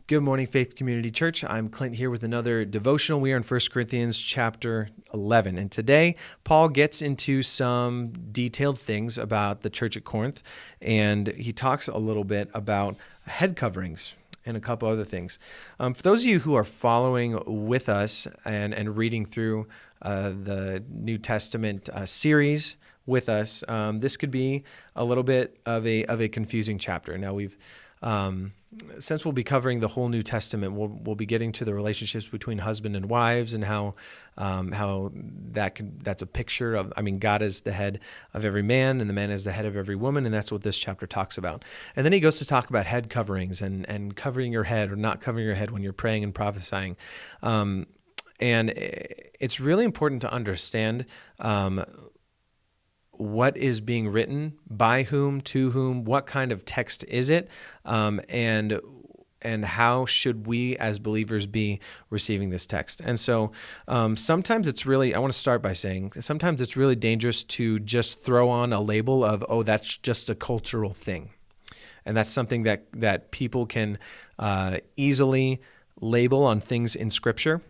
Good morning, Faith Community Church. I'm Clint here with another devotional. We are in 1 Corinthians chapter 11. And today, Paul gets into some detailed things about the church at Corinth, and he talks a little bit about head coverings and a couple other things. For those of you who are following with us and reading through the New Testament series with us, this could be a little bit of a confusing chapter. Now, since we'll be covering the whole New Testament, we'll be getting to the relationships between husband and wives and how that's a picture of, God is the head of every man and the man is the head of every woman, and that's what this chapter talks about. And then he goes to talk about head coverings and covering your head or not covering your head when you're praying and prophesying. And it's really important to understand what is being written, by whom, to whom, what kind of text is it, and how should we as believers be receiving this text. And so sometimes it's really, I want to start by saying, sometimes it's really dangerous to just throw on a label of, oh, that's just a cultural thing. And that's something that people can easily label on things in Scripture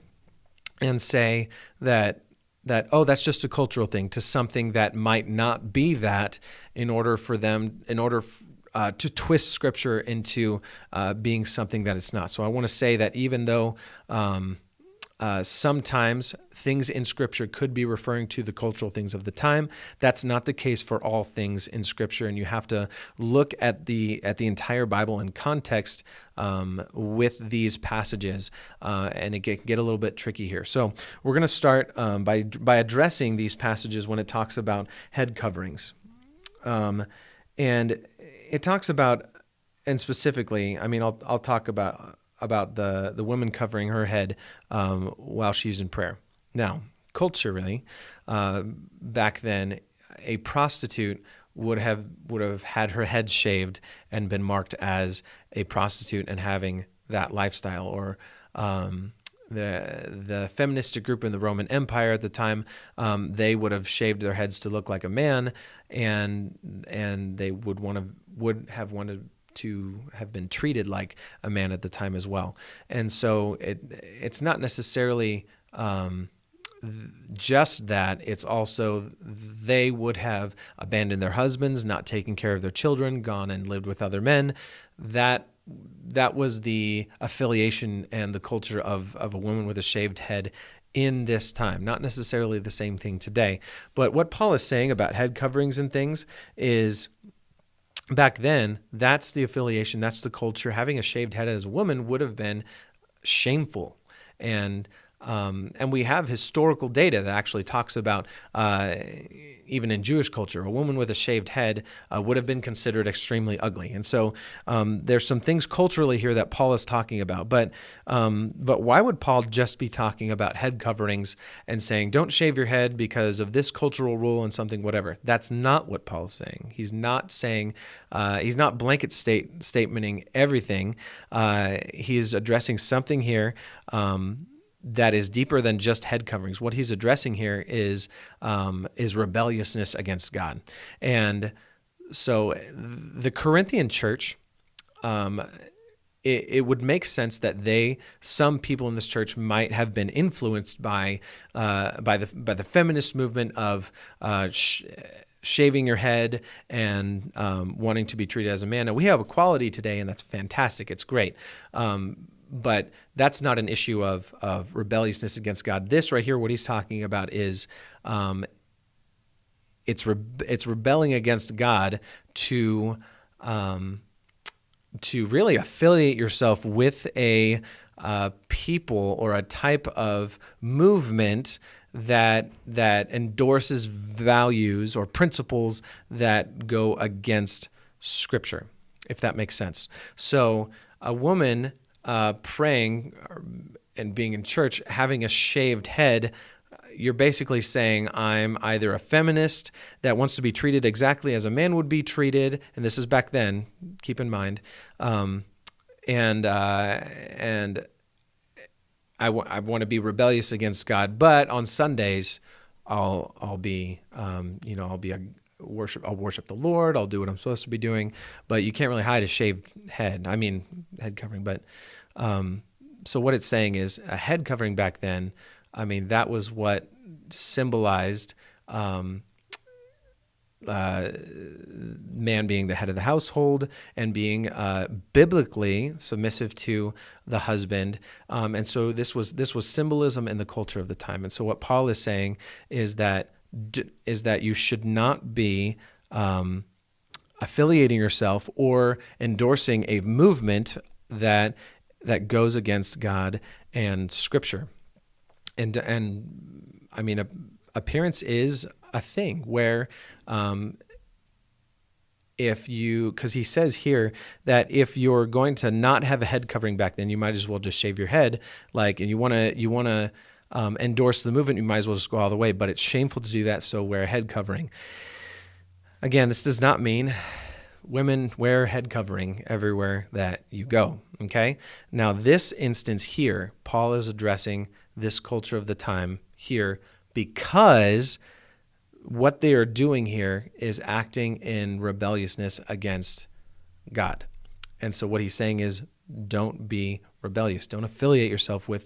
and say that, oh, that's just a cultural thing, to something that might not be that, in order to twist Scripture into being something that it's not. So I want to say that even though sometimes things in Scripture could be referring to the cultural things of the time, that's not the case for all things in Scripture, and you have to look at the entire Bible in context with these passages, and it get a little bit tricky here. So we're going to start by addressing these passages when it talks about head coverings, and it talks about, and specifically, I'll talk about the woman covering her head while she's in prayer. Now, culturally, back then, a prostitute would have had her head shaved and been marked as a prostitute and having that lifestyle. Or the feministic group in the Roman Empire at the time, they would have shaved their heads to look like a man, and they would have wanted to have been treated like a man at the time as well. And so it's not necessarily just that, it's also they would have abandoned their husbands, not taken care of their children, gone and lived with other men. That was the affiliation and the culture of a woman with a shaved head in this time. Not necessarily the same thing today. But what Paul is saying about head coverings and things is, back then, that's the affiliation, that's the culture. Having a shaved head as a woman would have been shameful. And we have historical data that actually talks about, even in Jewish culture, a woman with a shaved head would have been considered extremely ugly. And so there's some things culturally here that Paul is talking about. But why would Paul just be talking about head coverings and saying, don't shave your head because of this cultural rule and something, whatever? That's not what Paul is saying. He's not saying, he's not blanket statementing everything. He's addressing something here that is deeper than just head coverings. What he's addressing here is rebelliousness against God. And so the Corinthian church, it would make sense that some people in this church might have been influenced by the feminist movement of shaving your head and wanting to be treated as a man. And we have equality today, and that's fantastic. It's great. But that's not an issue of rebelliousness against God. This right here, what he's talking about is it's rebelling against God to really affiliate yourself with a people or a type of movement that endorses values or principles that go against Scripture, if that makes sense. So a woman praying and being in church, having a shaved head, you're basically saying, I'm either a feminist that wants to be treated exactly as a man would be treated, and this is back then, keep in mind, and I want to be rebellious against God, but on Sundays I'll worship the Lord. I'll do what I'm supposed to be doing, but you can't really hide a shaved head. Head covering, but So what it's saying is a head covering back then, I mean, that was what symbolized man being the head of the household and being biblically submissive to the husband, and so this was symbolism in the culture of the time. And so what Paul is saying is that you should not be affiliating yourself or endorsing a movement that goes against God and Scripture. And I mean, appearance is a thing where because he says here that if you're going to not have a head covering back then, you might as well just shave your head, and you want to endorse the movement, you might as well just go all the way. But it's shameful to do that, so wear a head covering. Again, this does not mean women wear head covering everywhere that you go, okay? Now, this instance here, Paul is addressing this culture of the time here because what they are doing here is acting in rebelliousness against God. And so what he's saying is, don't be rebellious. Don't affiliate yourself with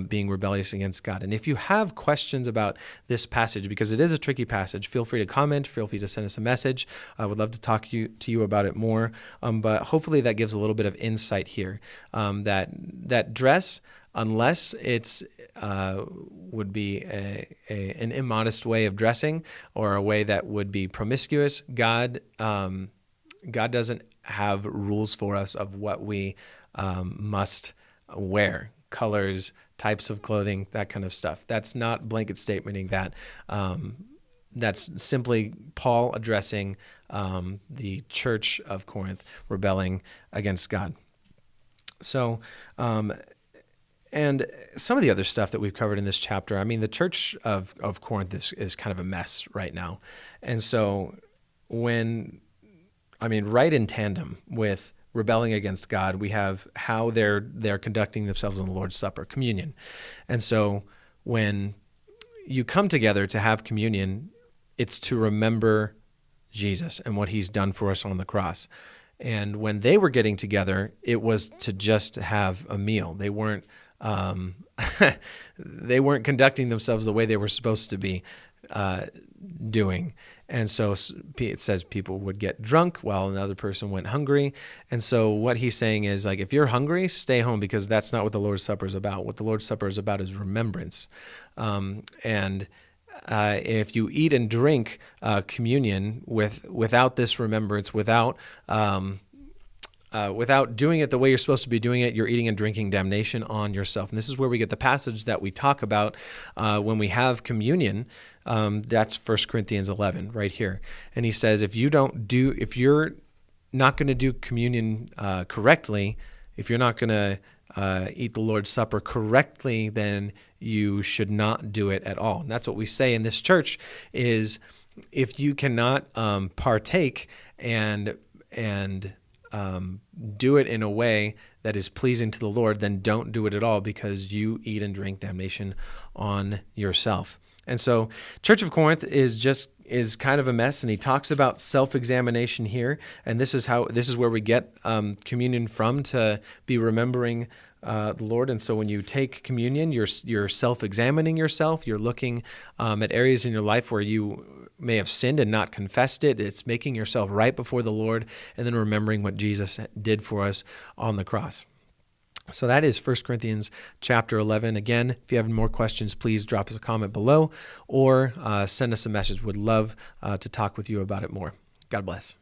being rebellious against God. And if you have questions about this passage, because it is a tricky passage, feel free to comment, feel free to send us a message. I would love to talk to you about it more. But hopefully that gives a little bit of insight here. That dress, unless it's would be an immodest way of dressing or a way that would be promiscuous, God doesn't have rules for us of what we must wear, colors, types of clothing, that kind of stuff. That's not blanket statementing that. That's simply Paul addressing the church of Corinth rebelling against God. So, and some of the other stuff that we've covered in this chapter, I mean, the church of Corinth is kind of a mess right now. And so right in tandem with rebelling against God, we have how they're conducting themselves in the Lord's Supper, communion. And so when you come together to have communion, it's to remember Jesus and what he's done for us on the cross. And when they were getting together, it was to just have a meal. They weren't they weren't conducting themselves the way they were supposed to be doing. And so it says people would get drunk while another person went hungry. And so what he's saying is, if you're hungry, stay home, because that's not what the Lord's Supper is about. What the Lord's Supper is about is remembrance. And if you eat and drink communion without this remembrance, without doing it the way you're supposed to be doing it, you're eating and drinking damnation on yourself. And this is where we get the passage that we talk about when we have communion. That's 1 Corinthians 11 right here. And he says, if you're not going to do communion correctly, if you're not going to eat the Lord's Supper correctly, then you should not do it at all. And that's what we say in this church is, if you cannot partake and do it in a way that is pleasing to the Lord, then don't do it at all, because you eat and drink damnation on yourself. And so Church of Corinth is kind of a mess, and he talks about self-examination here, and this is where we get communion from, to be remembering the Lord. And so when you take communion, you're self-examining yourself. You're looking at areas in your life where you may have sinned and not confessed it. It's making yourself right before the Lord, and then remembering what Jesus did for us on the cross. So that is 1 Corinthians chapter 11. Again, if you have more questions, please drop us a comment below or send us a message. Would love to talk with you about it more. God bless.